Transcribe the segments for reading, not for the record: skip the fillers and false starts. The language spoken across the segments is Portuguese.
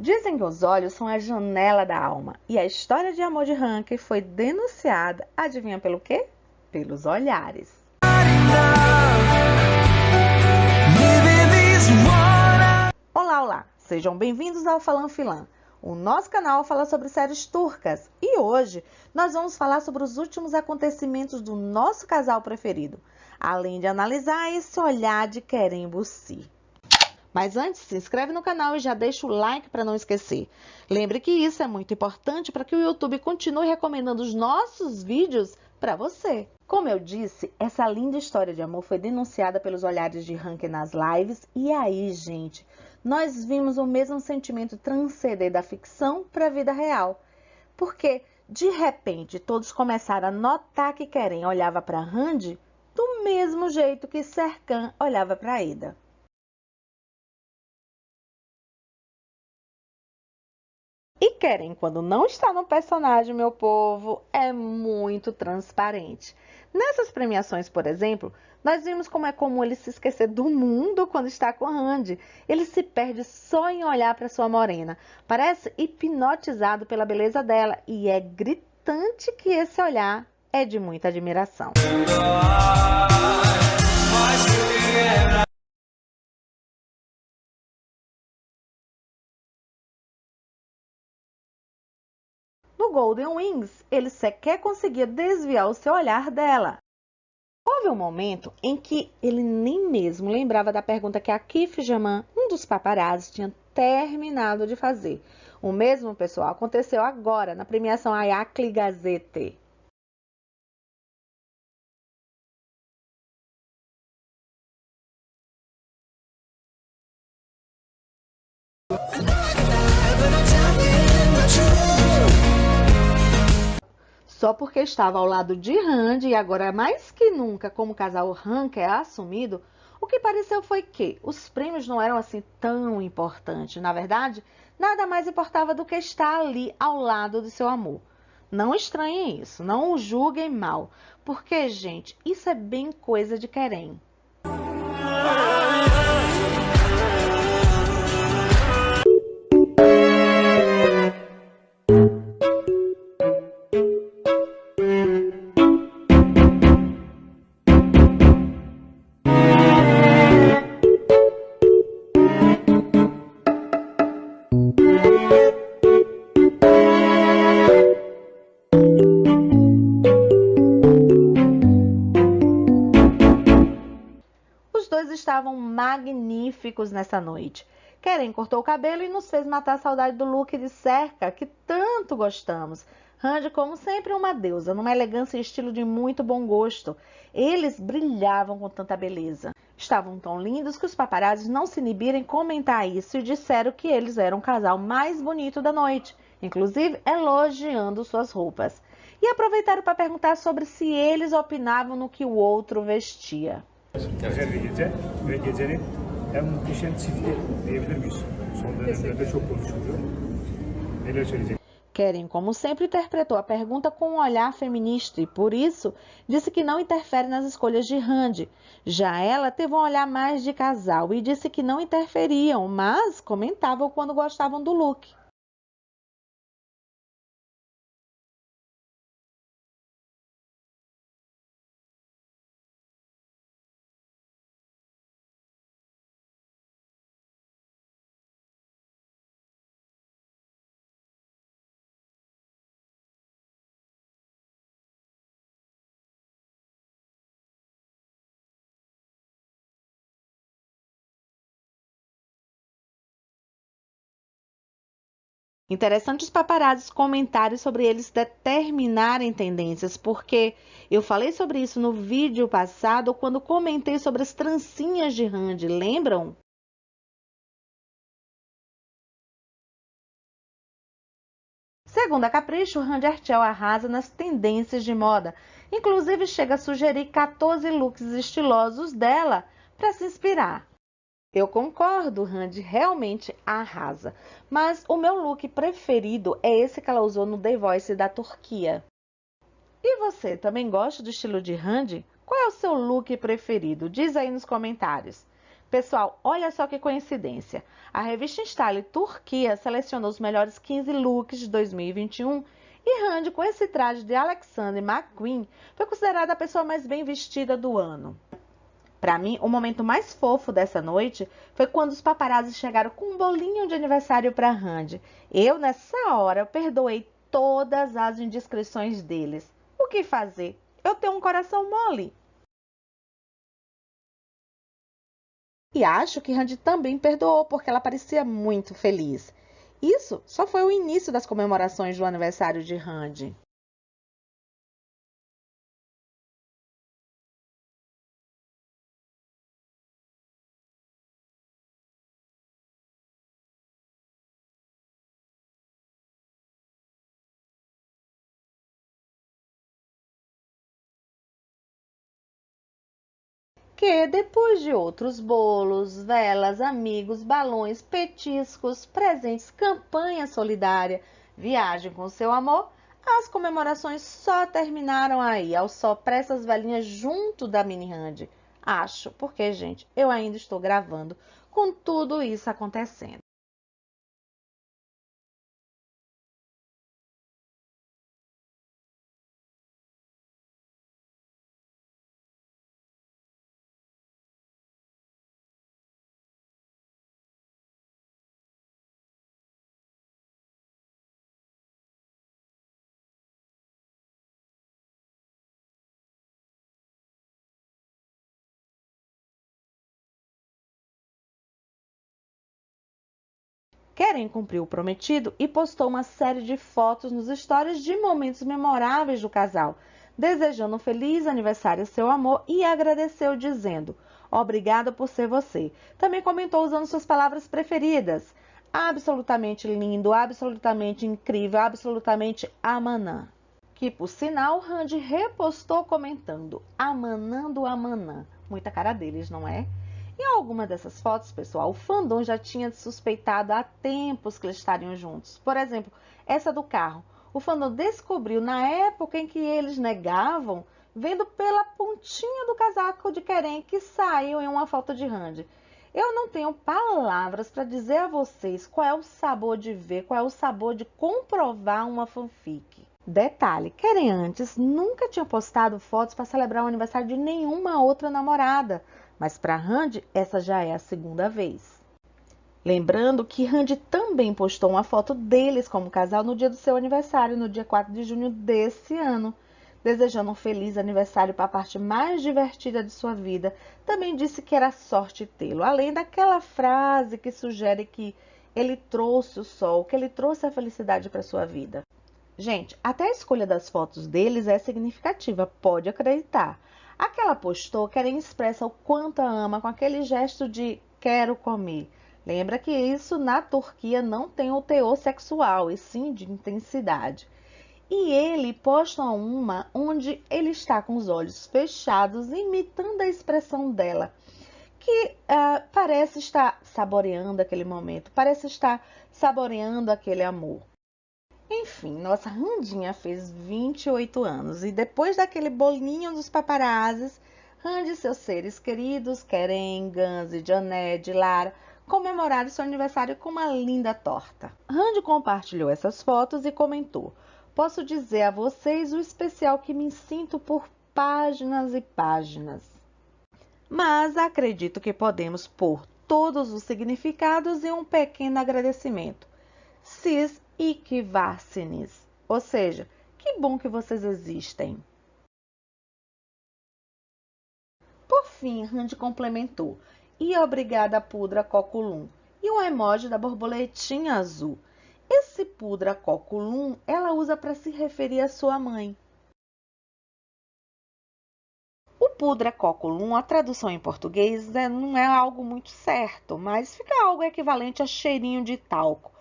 Dizem que os olhos são a janela da alma e a história de amor de Hank foi denunciada, adivinha pelo quê? Pelos olhares. Olá, olá! Sejam bem-vindos ao Falan Filan. O nosso canal fala sobre séries turcas e hoje nós vamos falar sobre os últimos acontecimentos do nosso casal preferido, além de analisar esse olhar de Kerem Bürsin. Mas antes, se inscreve no canal e já deixa o like para não esquecer. Lembre que isso é muito importante para que o YouTube continue recomendando os nossos vídeos para você. Como eu disse, essa linda história de amor foi denunciada pelos olhares de Hank nas lives. E aí, gente, nós vimos o mesmo sentimento transcender da ficção para a vida real. Porque, de repente, todos começaram a notar que Kerem olhava para Hande do mesmo jeito que Serkan olhava para Eda. E Kerem, quando não está no personagem, meu povo, é muito transparente. Nessas premiações, por exemplo, nós vimos como é comum ele se esquecer do mundo quando está com a Hande. Ele se perde só em olhar para sua morena. Parece hipnotizado pela beleza dela e é gritante que esse olhar é de muita admiração. No Golden Wings, ele sequer conseguia desviar o seu olhar dela. Houve um momento em que ele nem mesmo lembrava da pergunta que Akif Jaman, um dos paparazzi, tinha terminado de fazer. O mesmo, pessoal, aconteceu agora na premiação Ayakli Gazete. Só porque estava ao lado de Hande e agora mais que nunca como o casal Hank é assumido, o que pareceu foi que os prêmios não eram assim tão importantes. Na verdade, nada mais importava do que estar ali ao lado de seu amor. Não estranhem isso, não o julguem mal, porque, gente, isso é bem coisa de Kerem. Os dois estavam magníficos nessa noite. Kerem cortou o cabelo e nos fez matar a saudade do look de Serkan, que tanto gostamos. Hande, como sempre, uma deusa, numa elegância e estilo de muito bom gosto. Eles brilhavam com tanta beleza. Estavam tão lindos que os paparazzis não se inibiram em comentar isso e disseram que eles eram o casal mais bonito da noite, inclusive elogiando suas roupas. E aproveitaram para perguntar sobre se eles opinavam no que o outro vestia. Güzel bir gece ve gecenin en muhteşem çifti diyebilir miyiz? Son dönemlerde çok konuşuluyor. Neler söyleyecek? Kerem, como sempre, interpretou a pergunta com um olhar feminista e, por isso, disse que não interfere nas escolhas de Hande. Já ela teve um olhar mais de casal e disse que não interferiam, mas comentavam quando gostavam do look. Interessante os paparazzis comentarem sobre eles determinarem tendências, porque eu falei sobre isso no vídeo passado quando comentei sobre as trancinhas de Hande, lembram? Segundo a Capricho, Hande Erçel arrasa nas tendências de moda, inclusive chega a sugerir 14 looks estilosos dela para se inspirar. Eu concordo, Hande realmente arrasa. Mas o meu look preferido é esse que ela usou no The Voice da Turquia. E você, também gosta do estilo de Hande? Qual é o seu look preferido? Diz aí nos comentários. Pessoal, olha só que coincidência. A revista Style Turquia selecionou os melhores 15 looks de 2021 e Randy, com esse traje de Alexander McQueen, foi considerada a pessoa mais bem vestida do ano. Para mim, o momento mais fofo dessa noite foi quando os paparazzi chegaram com um bolinho de aniversário para Randy. Eu, nessa hora, perdoei todas as indiscrições deles. O que fazer? Eu tenho um coração mole. E acho que Randy também perdoou, porque ela parecia muito feliz. Isso só foi o início das comemorações do aniversário de Randy. Que, depois de outros bolos, velas, amigos, balões, petiscos, presentes, campanha solidária, viagem com seu amor, as comemorações só terminaram aí, ao soprar essas velhinhas junto da mini Randy. Acho, porque, gente, eu ainda estou gravando com tudo isso acontecendo. Keren cumpriu o prometido e postou uma série de fotos nos stories de momentos memoráveis do casal, desejando um feliz aniversário ao seu amor e agradeceu dizendo: "Obrigada por ser você". Também comentou usando suas palavras preferidas: absolutamente lindo, absolutamente incrível, absolutamente amanã. Que, por sinal, Randy repostou comentando: amanando amanã. Muita cara deles, não é? Em alguma dessas fotos, pessoal, o fandom já tinha suspeitado há tempos que eles estariam juntos. Por exemplo, essa do carro. O fandom descobriu na época em que eles negavam, vendo pela pontinha do casaco de Keren que saiu em uma foto de Randy. Eu não tenho palavras para dizer a vocês qual é o sabor de ver, qual é o sabor de comprovar uma fanfic. Detalhe, Keren antes nunca tinha postado fotos para celebrar o aniversário de nenhuma outra namorada, mas para Randy essa já é a segunda vez. Lembrando que Randy também postou uma foto deles como casal no dia do seu aniversário, no dia 4 de junho desse ano, desejando um feliz aniversário para a parte mais divertida de sua vida. Também disse que era sorte tê-lo, além daquela frase que sugere que ele trouxe o sol, que ele trouxe a felicidade para sua vida. Gente, até a escolha das fotos deles é significativa, pode acreditar. A que ela postou, Keren expressa o quanto a ama com aquele gesto de quero comer. Lembra que isso na Turquia não tem o teor sexual, e sim de intensidade. E ele posta uma onde ele está com os olhos fechados, imitando a expressão dela, que parece estar saboreando aquele momento, parece estar saboreando aquele amor. Enfim, nossa Randinha fez 28 anos e depois daquele bolinho dos paparazzis, Randy e seus seres queridos, Keren, Ganzi, Janed, Lara, comemoraram seu aniversário com uma linda torta. Randy compartilhou essas fotos e comentou: "Posso dizer a vocês o especial que me sinto por páginas e páginas. Mas acredito que podemos pôr todos os significados em um pequeno agradecimento. Sis e que varsines, ou seja, que bom que vocês existem". Por fim, Randy complementou: "E obrigada, Pudra Coculum", e um emoji da borboletinha azul. Esse Pudra Coculum ela usa para se referir à sua mãe. O Pudra Coculum, a tradução em português, não é algo muito certo, mas fica algo equivalente a cheirinho de talco.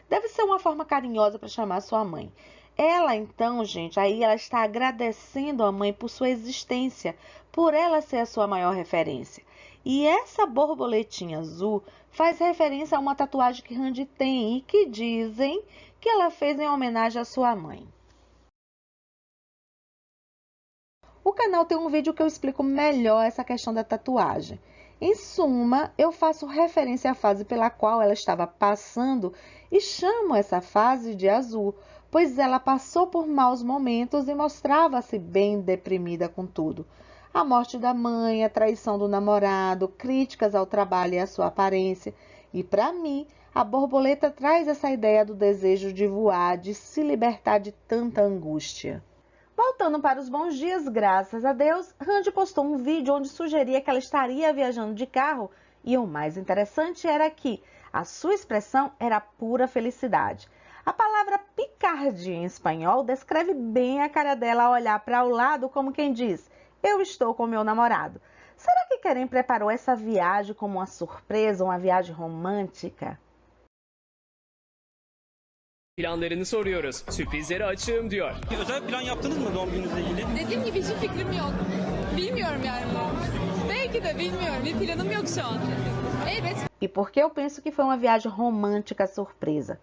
Deve ser uma forma carinhosa para chamar sua mãe. Ela, então, gente, aí ela está agradecendo a mãe por sua existência, por ela ser a sua maior referência. E essa borboletinha azul faz referência a uma tatuagem que Randy tem e que dizem que ela fez em homenagem à sua mãe. O canal tem um vídeo que eu explico melhor essa questão da tatuagem. Em suma, eu faço referência à fase pela qual ela estava passando e chamo essa fase de azul, pois ela passou por maus momentos e mostrava-se bem deprimida com tudo. A morte da mãe, a traição do namorado, críticas ao trabalho e à sua aparência. E para mim, a borboleta traz essa ideia do desejo de voar, de se libertar de tanta angústia. Voltando para os bons dias, graças a Deus, Randy postou um vídeo onde sugeria que ela estaria viajando de carro e o mais interessante era que a sua expressão era pura felicidade. A palavra picardia em espanhol descreve bem a cara dela ao olhar para o lado como quem diz, eu estou com meu namorado. Será que Keren preparou essa viagem como uma surpresa, uma viagem romântica? Planlarını soruyoruz. Sürprizleri açığım diyor. Özel plan yaptınız mı doğum gününüzle ilgili? Dediğim gibi hiçbir fikrim yok. Bilmiyorum yani. Belki de bilmiyorum. Bir planım yok şu an. Evet. E por que eu penso que foi uma viagem romântica surpresa?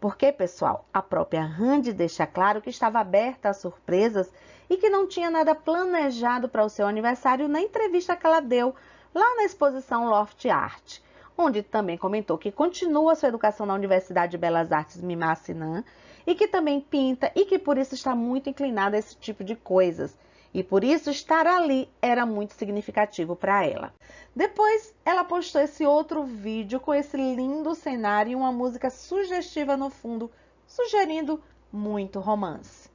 Porque, pessoal, a própria Randy deixa claro que estava aberta a surpresas e que não tinha nada planejado para o seu aniversário na entrevista que ela deu lá na exposição Loft Art, onde também comentou que continua sua educação na Universidade de Belas Artes Mimar Sinan e que também pinta e que por isso está muito inclinada a esse tipo de coisas. E por isso estar ali era muito significativo para ela. Depois, ela postou esse outro vídeo com esse lindo cenário e uma música sugestiva no fundo, sugerindo muito romance.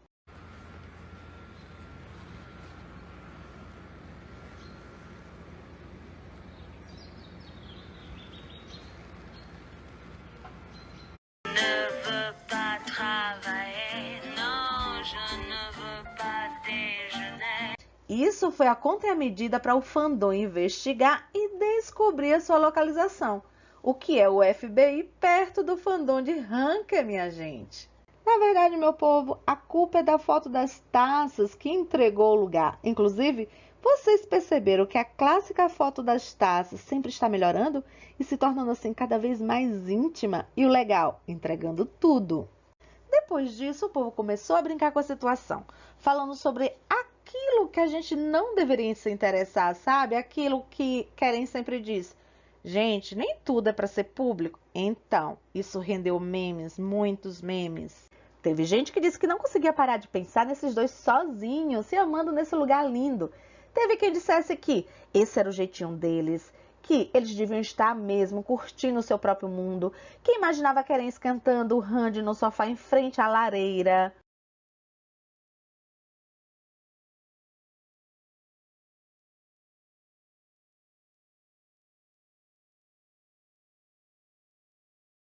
Isso foi a contramedida para o fandom investigar e descobrir a sua localização, o que é o FBI perto do fandom de Ranker, minha gente. Na verdade, meu povo, a culpa é da foto das taças que entregou o lugar. Inclusive, vocês perceberam que a clássica foto das taças sempre está melhorando e se tornando assim cada vez mais íntima e o legal, entregando tudo. Depois disso, o povo começou a brincar com a situação, falando sobre aquilo que a gente não deveria se interessar, sabe? Aquilo que Keren sempre diz. Gente, nem tudo é para ser público. Então, isso rendeu memes, muitos memes. Teve gente que disse que não conseguia parar de pensar nesses dois sozinhos, se amando nesse lugar lindo. Teve quem dissesse que esse era o jeitinho deles, que eles deviam estar mesmo curtindo o seu próprio mundo, que imaginava Keren esquentando o Randy no sofá em frente à lareira.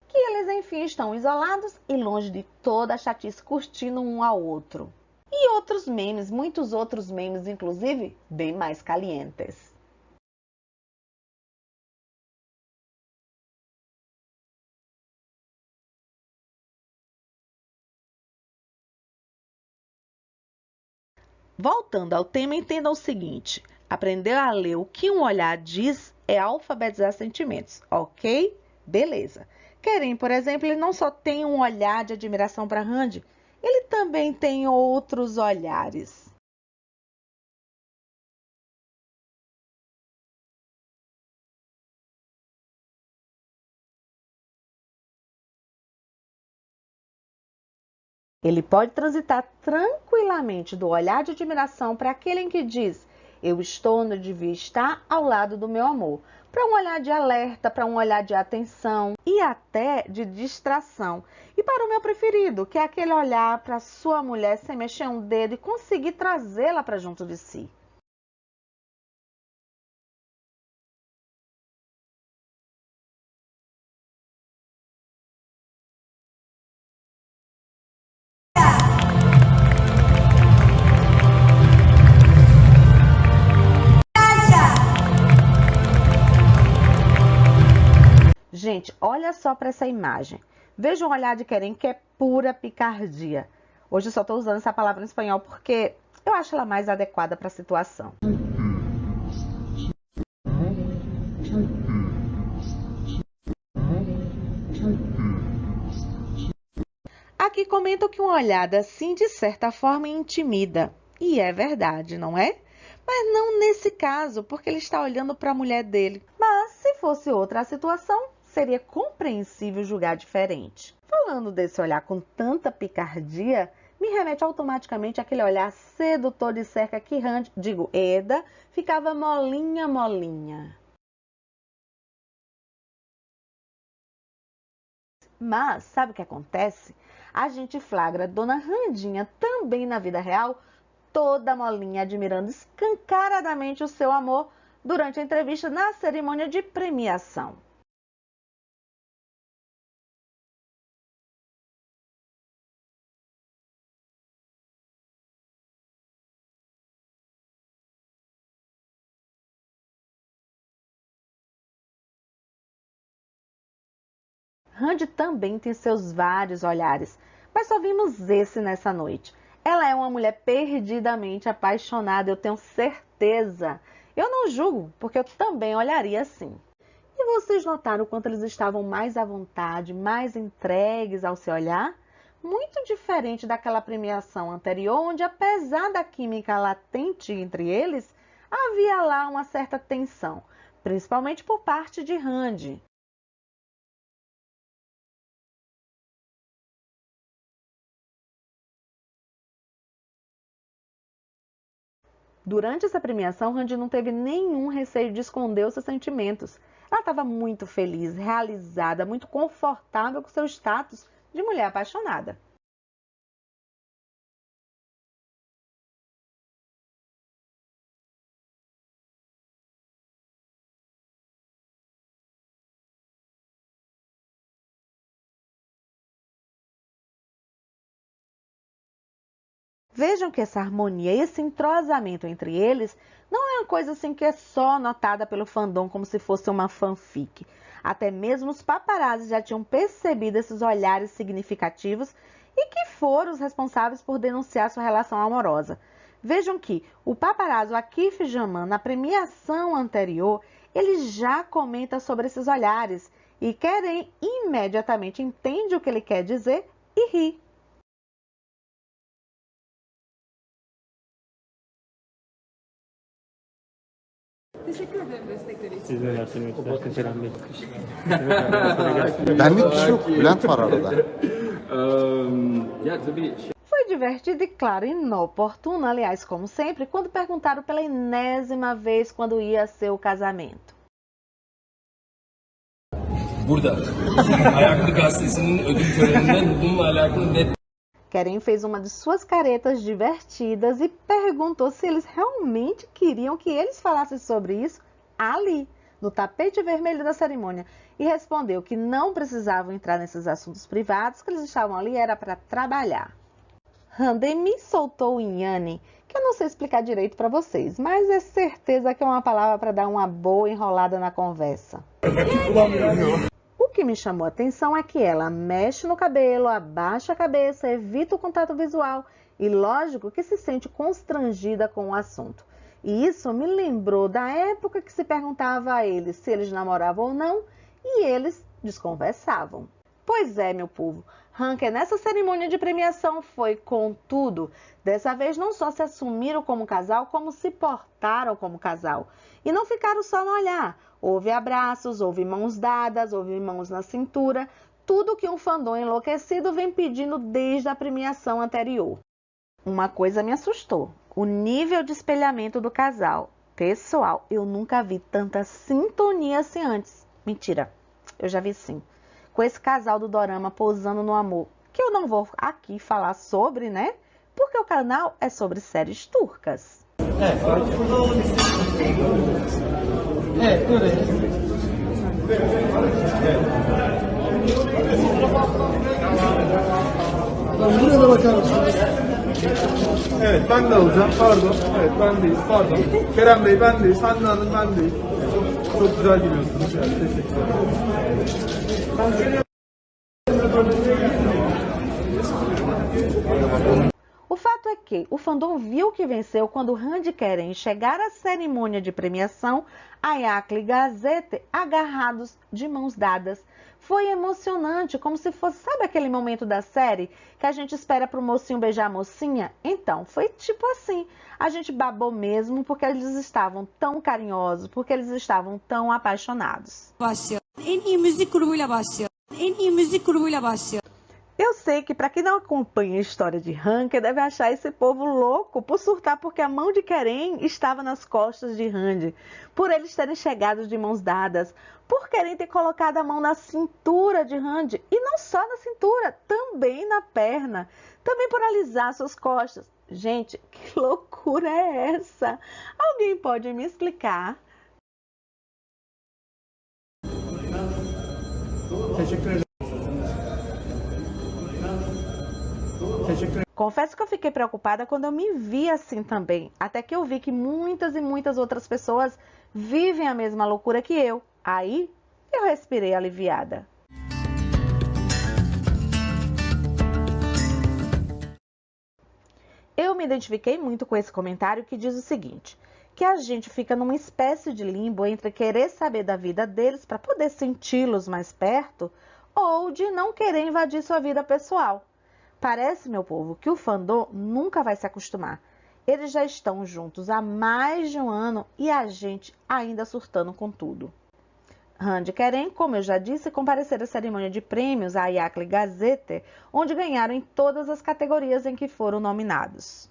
Que eles, enfim, estão isolados e longe de toda a chatice, curtindo um ao outro. E outros memes, muitos outros memes, inclusive, bem mais calientes. Voltando ao tema, entenda o seguinte: aprender a ler o que um olhar diz é alfabetizar sentimentos, ok? Beleza. Keren, por exemplo, ele não só tem um olhar de admiração para Randy, ele também tem outros olhares. Ele pode transitar tranquilamente do olhar de admiração para aquele em que diz, eu estou onde devia estar ao lado do meu amor, para um olhar de alerta, para um olhar de atenção e até de distração. E para o meu preferido, que é aquele olhar para sua mulher sem mexer um dedo e conseguir trazê-la para junto de si. Gente, olha só para essa imagem. Veja um olhar de Keren que é pura picardia. Hoje eu só estou usando essa palavra em espanhol porque eu acho ela mais adequada para a situação. Aqui comento que uma olhada assim, de certa forma, intimida. E é verdade, não é? Mas não nesse caso, porque ele está olhando para a mulher dele. Mas Se fosse outra a situação, seria compreensível julgar diferente. Falando desse olhar com tanta picardia, me remete automaticamente àquele olhar sedutor de cerca que Eda, ficava molinha, molinha. Mas, sabe o que acontece? A gente flagra Dona Randinha também na vida real, toda molinha, admirando escancaradamente o seu amor durante a entrevista na cerimônia de premiação. Randy também tem seus vários olhares, mas só vimos esse nessa noite. Ela é uma mulher perdidamente apaixonada, eu tenho certeza. Eu não julgo, porque eu também olharia assim. E vocês notaram o quanto eles estavam mais à vontade, mais entregues ao seu olhar? Muito diferente daquela premiação anterior, onde apesar da química latente entre eles, havia lá uma certa tensão, principalmente por parte de Randy. Durante essa premiação, Randy não teve nenhum receio de esconder os seus sentimentos. Ela estava muito feliz, realizada, muito confortável com seu status de mulher apaixonada. Vejam que essa harmonia, esse entrosamento entre eles, não é uma coisa assim que é só notada pelo fandom como se fosse uma fanfic. Até mesmo os paparazzi já tinham percebido esses olhares significativos e que foram os responsáveis por denunciar sua relação amorosa. Vejam que o paparazzo Akif Jaman, na premiação anterior, ele já comenta sobre esses olhares e Keren imediatamente entende o que ele quer dizer e ri. Teşekkür ederim destekleri için. Siz neler söylemek istersiniz Kerem Bey? Benlik bir şey yok. Bülent var arada. Ya tabii Foi divertido e, claro, inoportuno, aliás, como sempre, quando perguntaram pela enésima vez quando ia ser o casamento. Burada Ayaklı Gazetesi'nin ödül töreninden bununla alakalı net. Keren fez uma de suas caretas divertidas e perguntou se eles realmente queriam que eles falassem sobre isso ali, no tapete vermelho da cerimônia, e respondeu que não precisavam entrar nesses assuntos privados, que eles estavam ali era para trabalhar. Randemi soltou o Inhane, que eu não sei explicar direito para vocês, mas é certeza que é uma palavra para dar uma boa enrolada na conversa. O que me chamou a atenção é que ela mexe no cabelo, abaixa a cabeça, evita o contato visual e, lógico, que se sente constrangida com o assunto. E isso me lembrou da época que se perguntava a eles se eles namoravam ou não e eles desconversavam. Pois é, meu povo, Hanker nessa cerimônia de premiação foi com tudo. Dessa vez não só se assumiram como casal, como se portaram como casal. E não ficaram só no olhar. Houve abraços, houve mãos dadas, houve mãos na cintura. Tudo que um fandom enlouquecido vem pedindo desde a premiação anterior. Uma coisa me assustou. O nível de espelhamento do casal. Pessoal, eu nunca vi tanta sintonia assim antes. Mentira, eu já vi sim. Com esse casal do dorama pousando no amor, que eu não vou aqui falar sobre, né? Porque o canal é sobre séries turcas. Buraya da bakar mısınız? Evet, ben de alacağım. Pardon. Evet, bendeyiz. Pardon. Kerem Bey bendeyiz. Hande Hanım bendeyiz. Çok güzel geliyorsunuz. Yani, teşekkür ederim. O fato é que o fandom viu que venceu quando Randy e Keren chegaram à cerimônia de premiação, Ayaklı Gazete agarrados de mãos dadas. foi emocionante, como se fosse, sabe aquele momento da série que a gente espera pro mocinho beijar a mocinha? Então, foi tipo assim, a gente babou mesmo porque eles estavam tão carinhosos, porque eles estavam tão apaixonados. En iyi müzik grubuyla başlıyor. En iyi müzik grubuyla başlıyor. Eu sei que para quem não acompanha a história de Hank, deve achar esse povo louco por surtar porque a mão de Kerem estava nas costas de Randy, por eles terem chegado de mãos dadas, por querem ter colocado a mão na cintura de Randy, e não só na cintura, também na perna, também por alisar suas costas. Gente, que loucura é essa? Alguém pode me explicar? Teşekkür ederim. Teşekkür ederim. Confesso que eu fiquei preocupada quando eu me vi assim também, até que eu vi que muitas e muitas outras pessoas vivem a mesma loucura que eu. Aí eu respirei aliviada. Eu me identifiquei muito com esse comentário que diz o seguinte, que a gente fica numa espécie de limbo entre querer saber da vida deles para poder senti-los mais perto ou de não querer invadir sua vida pessoal. Parece, meu povo, que o fandom nunca vai se acostumar. Eles já estão juntos há mais de um ano e a gente ainda surtando com tudo. Randy e Kerem, como eu já disse, compareceram à cerimônia de prêmios à Iaclea Gazette, onde ganharam em todas as categorias em que foram nominados.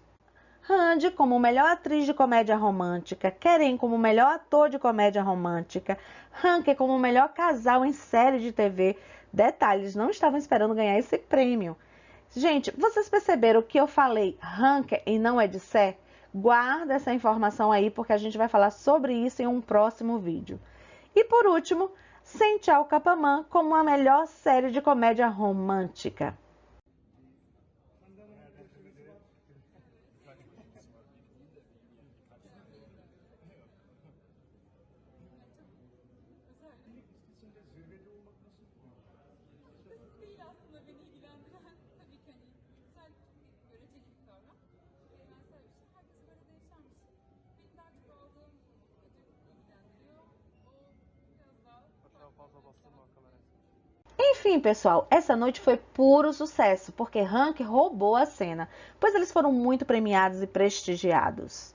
Randy como melhor atriz de comédia romântica, Kerem como melhor ator de comédia romântica, Hank como melhor casal em série de TV. Detalhes, não estavam esperando ganhar esse prêmio. Gente, vocês perceberam que eu falei Hank e não Edissé? Guarda essa informação aí porque a gente vai falar sobre isso em um próximo vídeo. E por último, Sente ao Capamã como a melhor série de comédia romântica. Değil aslında beni ilgilendiren tabii ki hani güzel göreceli bir kavram. Evrensel bir şey. Herkes böyle değişenmiş. Benim daha çok aldığım ödül ilgilendiriyor. O biraz daha fazla bastırma kamerası. Enfim, pessoal, essa noite foi puro sucesso, porque Hank roubou a cena, pois eles foram muito premiados e prestigiados.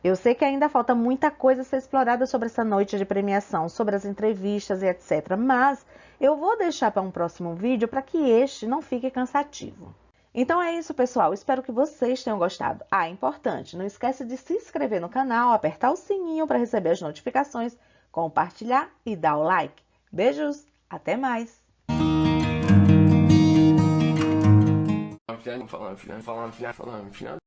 Eu sei que ainda falta muita coisa a ser explorada sobre essa noite de premiação, sobre as entrevistas e etc. Mas eu vou deixar para um próximo vídeo para que este não fique cansativo. Então é isso, pessoal. Espero que vocês tenham gostado. Ah, importante, não esquece de se inscrever no canal, apertar o sininho para receber as notificações, compartilhar e dar o like. Beijos, até mais! Falan filan.